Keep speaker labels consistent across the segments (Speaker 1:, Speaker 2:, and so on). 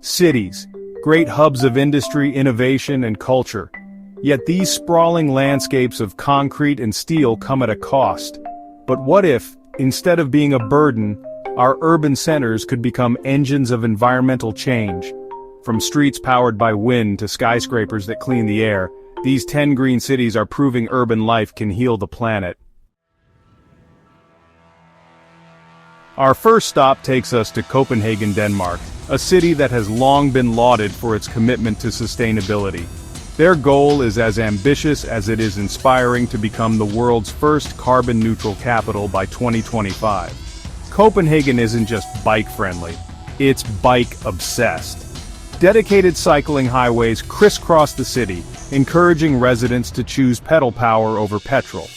Speaker 1: Cities, great hubs of industry, innovation, and culture. Yet these sprawling landscapes of concrete and steel come at a cost. But what if, instead of being a burden, our urban centers could become engines of environmental change? From streets powered by wind to skyscrapers that clean the air, these 10 green cities are proving urban life can heal the planet. Our first stop takes us to Copenhagen, Denmark, a city that has long been lauded for its commitment to sustainability. Their goal is as ambitious as it is inspiring to become the world's first carbon-neutral capital by 2025. Copenhagen isn't just bike-friendly, it's bike-obsessed. Dedicated cycling highways crisscross the city, encouraging residents to choose pedal power over petrol.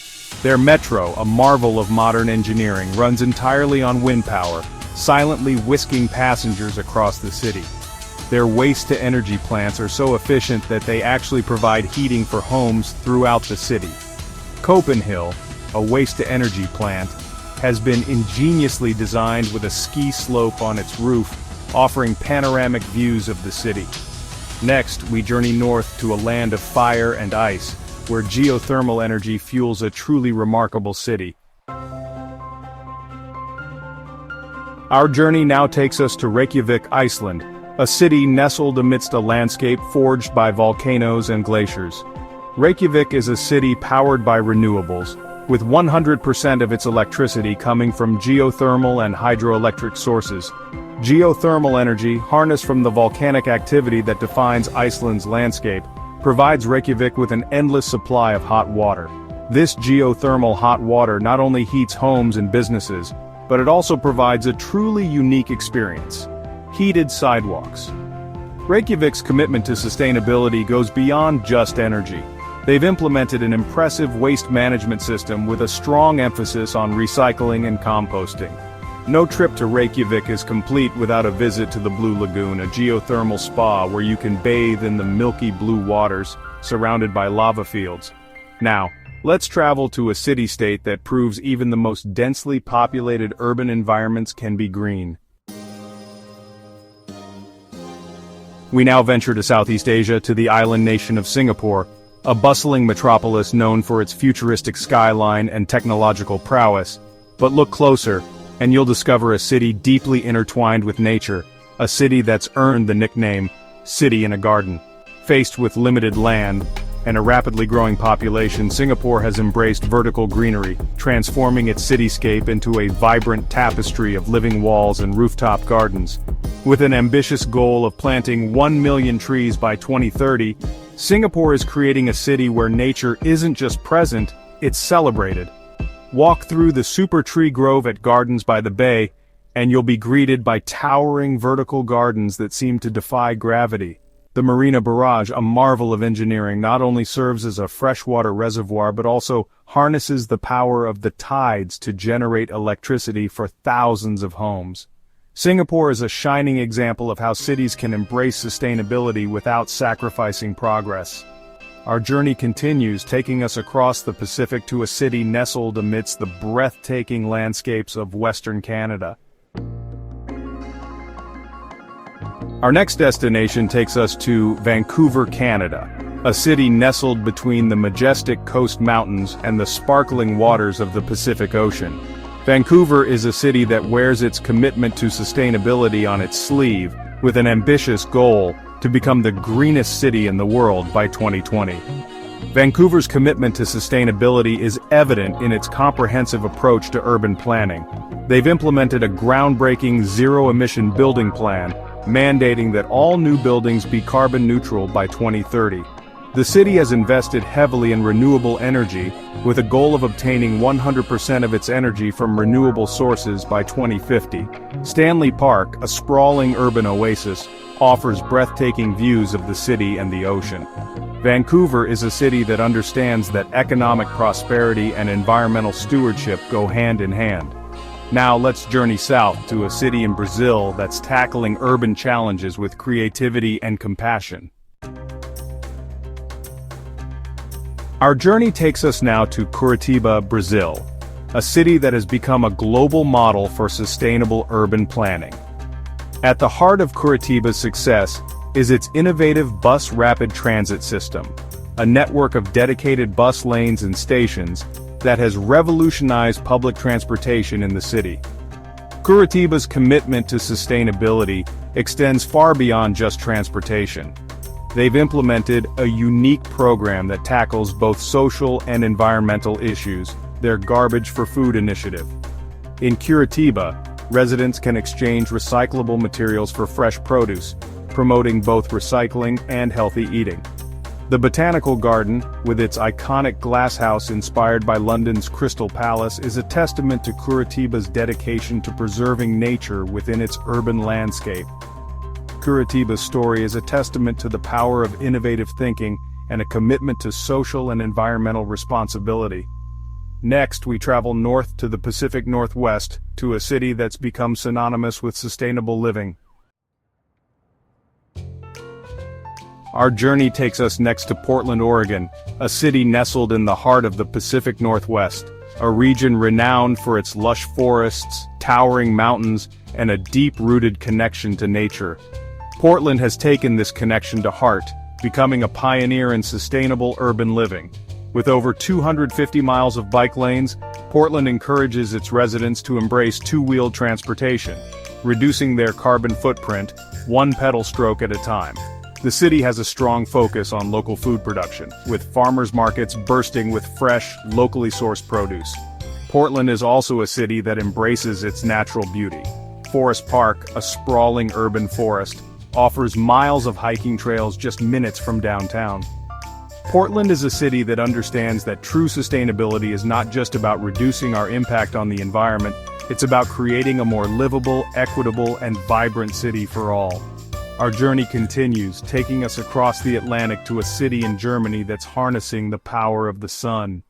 Speaker 1: Their metro, a marvel of modern engineering, runs entirely on wind power, silently whisking passengers across the city. Their waste-to-energy plants are so efficient that they actually provide heating for homes throughout the city. Copenhill, a waste-to-energy plant, has been ingeniously designed with a ski slope on its roof, offering panoramic views of the city. Next, we journey north to a land of fire and ice, where geothermal energy fuels a truly remarkable city. Our journey now takes us to Reykjavik, Iceland, a city nestled amidst a landscape forged by volcanoes and glaciers. Reykjavik is a city powered by renewables, with 100% of its electricity coming from geothermal and hydroelectric sources. Geothermal energy, harnessed from the volcanic activity that defines Iceland's landscape, provides Reykjavik with an endless supply of hot water. This geothermal hot water not only heats homes and businesses, but it also provides a truly unique experience: heated sidewalks. Reykjavik's commitment to sustainability goes beyond just energy. They've implemented an impressive waste management system with a strong emphasis on recycling and composting. No trip to Reykjavik is complete without a visit to the Blue Lagoon, a geothermal spa where you can bathe in the milky blue waters, surrounded by lava fields. Now, let's travel to a city-state that proves even the most densely populated urban environments can be green. We now venture to Southeast Asia, to the island nation of Singapore, a bustling metropolis known for its futuristic skyline and technological prowess. But look closer, and you'll discover a city deeply intertwined with nature, a city that's earned the nickname, City in a Garden. Faced with limited land and a rapidly growing population, Singapore has embraced vertical greenery, transforming its cityscape into a vibrant tapestry of living walls and rooftop gardens. With an ambitious goal of planting 1 million trees by 2030, Singapore is creating a city where nature isn't just present, it's celebrated. Walk through the super tree grove at Gardens by the Bay, and you'll be greeted by towering vertical gardens that seem to defy gravity. The Marina Barrage, a marvel of engineering, not only serves as a freshwater reservoir but also harnesses the power of the tides to generate electricity for thousands of homes. Singapore is a shining example of how cities can embrace sustainability without sacrificing progress. Our journey continues, taking us across the Pacific to a city nestled amidst the breathtaking landscapes of Western Canada. Our next destination takes us to Vancouver, Canada, a city nestled between the majestic Coast Mountains and the sparkling waters of the Pacific Ocean. Vancouver is a city that wears its commitment to sustainability on its sleeve, with an ambitious goal to become the greenest city in the world by 2020. Vancouver's commitment to sustainability is evident in its comprehensive approach to urban planning. They've implemented a groundbreaking zero-emission building plan, mandating that all new buildings be carbon neutral by 2030. The city has invested heavily in renewable energy, with a goal of obtaining 100% of its energy from renewable sources by 2050. Stanley Park, a sprawling urban oasis, offers breathtaking views of the city and the ocean. Vancouver is a city that understands that economic prosperity and environmental stewardship go hand in hand. Now let's journey south to a city in Brazil that's tackling urban challenges with creativity and compassion. Our journey takes us now to Curitiba, Brazil, a city that has become a global model for sustainable urban planning. At the heart of Curitiba's success is its innovative bus rapid transit system, a network of dedicated bus lanes and stations that has revolutionized public transportation in the city. Curitiba's commitment to sustainability extends far beyond just transportation. They've implemented a unique program that tackles both social and environmental issues, their Garbage for Food initiative. In Curitiba, residents can exchange recyclable materials for fresh produce, promoting both recycling and healthy eating. The Botanical Garden, with its iconic glasshouse inspired by London's Crystal Palace, is a testament to Curitiba's dedication to preserving nature within its urban landscape. Curitiba's story is a testament to the power of innovative thinking and a commitment to social and environmental responsibility. Next, we travel north to the Pacific Northwest, to a city that's become synonymous with sustainable living. Our journey takes us next to Portland, Oregon, a city nestled in the heart of the Pacific Northwest, a region renowned for its lush forests, towering mountains, and a deep-rooted connection to nature. Portland has taken this connection to heart, becoming a pioneer in sustainable urban living. With over 250 miles of bike lanes, Portland encourages its residents to embrace two-wheeled transportation, reducing their carbon footprint, one pedal stroke at a time. The city has a strong focus on local food production, with farmers markets bursting with fresh, locally sourced produce. Portland is also a city that embraces its natural beauty. Forest Park, a sprawling urban forest, offers miles of hiking trails just minutes from downtown. Portland is a city that understands that true sustainability is not just about reducing our impact on the environment, it's about creating a more livable, equitable, and vibrant city for all. Our journey continues, taking us across the Atlantic to a city in Germany that's harnessing the power of the sun.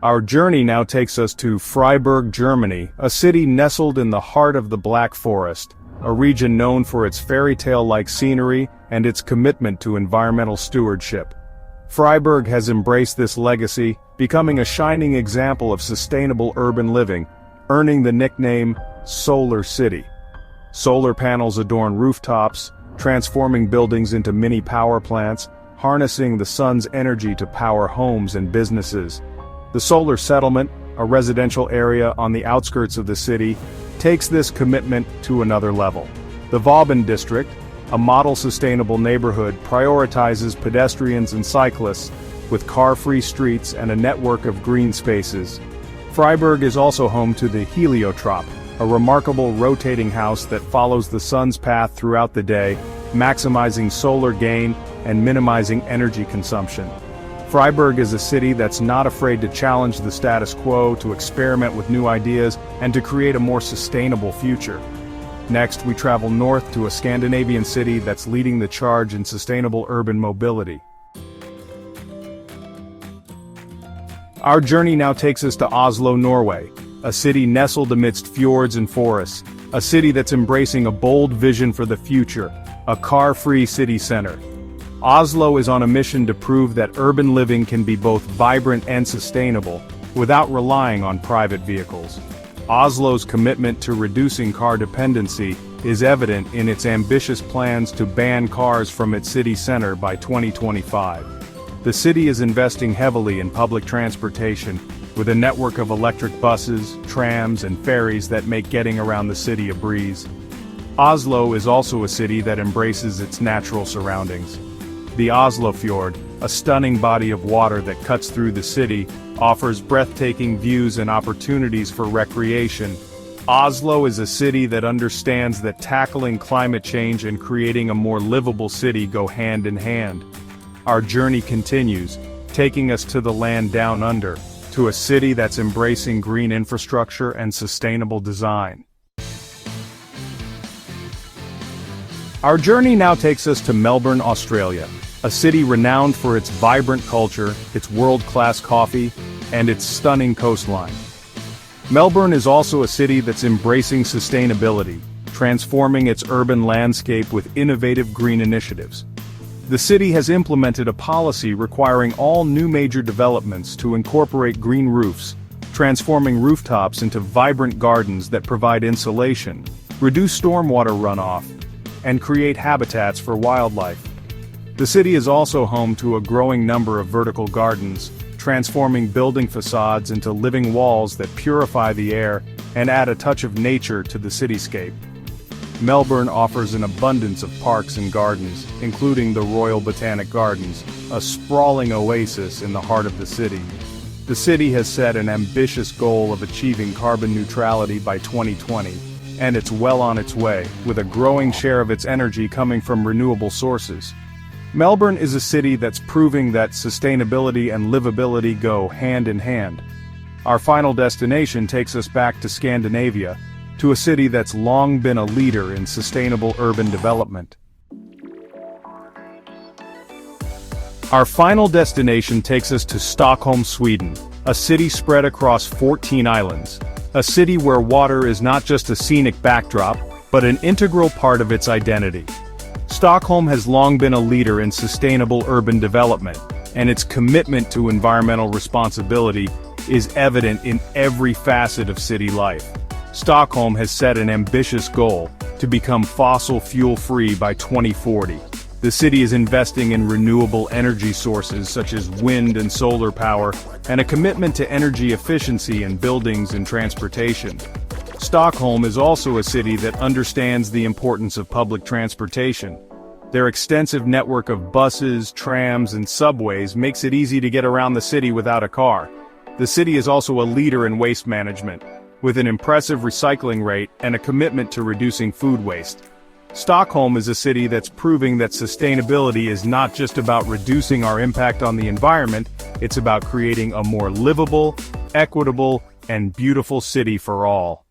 Speaker 1: Our journey now takes us to Freiburg, Germany, a city nestled in the heart of the Black Forest, a region known for its fairy tale-like scenery and its commitment to environmental stewardship. Freiburg has embraced this legacy, becoming a shining example of sustainable urban living, earning the nickname Solar City. Solar panels adorn rooftops, transforming buildings into mini power plants, harnessing the sun's energy to power homes and businesses. The Solar Settlement, a residential area on the outskirts of the city, takes this commitment to another level. The Vauban district, a model sustainable neighborhood, prioritizes pedestrians and cyclists, with car-free streets and a network of green spaces. Freiburg is also home to the Heliotrop, a remarkable rotating house that follows the sun's path throughout the day, maximizing solar gain and minimizing energy consumption. Freiburg is a city that's not afraid to challenge the status quo, to experiment with new ideas, and to create a more sustainable future. Next, we travel north to a Scandinavian city that's leading the charge in sustainable urban mobility. Our journey now takes us to Oslo, Norway, a city nestled amidst fjords and forests, a city that's embracing a bold vision for the future, a car-free city center. Oslo is on a mission to prove that urban living can be both vibrant and sustainable, without relying on private vehicles. Oslo's commitment to reducing car dependency is evident in its ambitious plans to ban cars from its city center by 2025. The city is investing heavily in public transportation, with a network of electric buses, trams, and ferries that make getting around the city a breeze. Oslo is also a city that embraces its natural surroundings. The Oslofjord, a stunning body of water that cuts through the city, offers breathtaking views and opportunities for recreation. Oslo is a city that understands that tackling climate change and creating a more livable city go hand in hand. Our journey continues, taking us to the land down under, to a city that's embracing green infrastructure and sustainable design. Our journey now takes us to Melbourne, Australia, a city renowned for its vibrant culture, its world-class coffee, and its stunning coastline. Melbourne is also a city that's embracing sustainability, transforming its urban landscape with innovative green initiatives. The city has implemented a policy requiring all new major developments to incorporate green roofs, transforming rooftops into vibrant gardens that provide insulation, reduce stormwater runoff, and create habitats for wildlife. The city is also home to a growing number of vertical gardens, transforming building facades into living walls that purify the air and add a touch of nature to the cityscape. Melbourne offers an abundance of parks and gardens, including the Royal Botanic Gardens, a sprawling oasis in the heart of the city. The city has set an ambitious goal of achieving carbon neutrality by 2020, and it's well on its way, with a growing share of its energy coming from renewable sources. Melbourne is a city that's proving that sustainability and livability go hand in hand. Our final destination takes us back to Scandinavia, to a city that's long been a leader in sustainable urban development. Our final destination takes us to Stockholm, Sweden, a city spread across 14 islands. A city where water is not just a scenic backdrop, but an integral part of its identity. Stockholm has long been a leader in sustainable urban development, and its commitment to environmental responsibility is evident in every facet of city life. Stockholm has set an ambitious goal to become fossil fuel-free by 2040. The city is investing in renewable energy sources such as wind and solar power, and a commitment to energy efficiency in buildings and transportation. Stockholm is also a city that understands the importance of public transportation. Their extensive network of buses, trams, and subways makes it easy to get around the city without a car. The city is also a leader in waste management, with an impressive recycling rate and a commitment to reducing food waste. Stockholm is a city that's proving that sustainability is not just about reducing our impact on the environment, it's about creating a more livable, equitable, and beautiful city for all.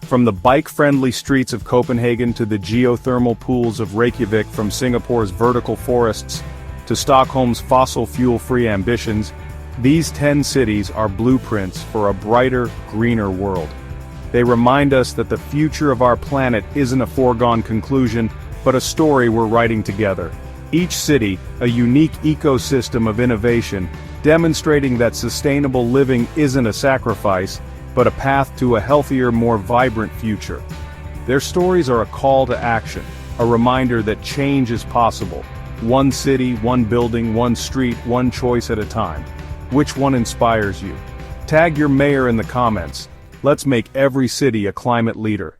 Speaker 1: From the bike-friendly streets of Copenhagen to the geothermal pools of Reykjavik, from Singapore's vertical forests to Stockholm's fossil fuel-free ambitions, these 10 cities are blueprints for a brighter, greener world. They remind us that the future of our planet isn't a foregone conclusion, but a story we're writing together. Each city, a unique ecosystem of innovation, demonstrating that sustainable living isn't a sacrifice, but a path to a healthier, more vibrant future. Their stories are a call to action, a reminder that change is possible. One city, one building, one street, one choice at a time. Which one inspires you? Tag your mayor in the comments. Let's make every city a climate leader.